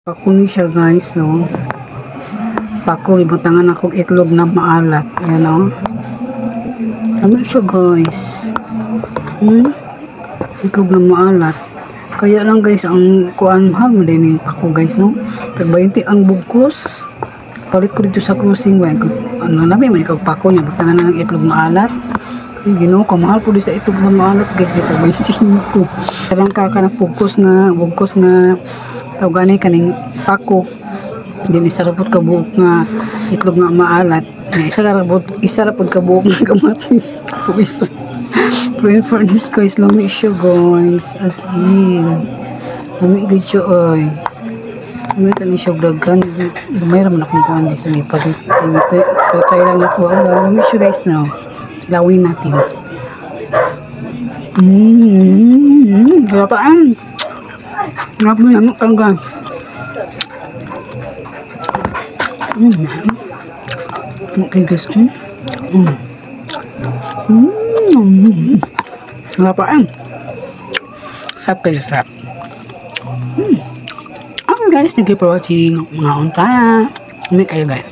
Pako ni siya guys, no. Pako, ibutangan akong itlog na maalat. Yan, no. Ano siya guys? Itlog na maalat. Kaya lang guys, ang kuan mahal mo din yung pako guys, no. Tag-20 ang bugkos. Palit ko dito sa cruising. Ano, nabi man ikaw pako niya. Butangan na ng itlog maalat. Ay, Ginoo, kamahal po di sa itlog na maalat guys. Dito 25 ko. Kalang ka na bugkos nga tawag gani kaning pako. Din isarapot ka buok nga itlog nga maalat. Isarapot ka buok nga kamatis. Pray for this guys. Lami siya guys. As in. Lami good siya ay. Lami ka ni siya dagan. Gamay raman akong kuhan guys. Ang ipalit. Try lang ako. Lami siya guys now. Lawin natin. Grapaan. Grabe naman talaga. Okay guys. Grapaan. Sarap kayo, sarap. Okay guys, thank you for watching. Mga unta. May kayo guys.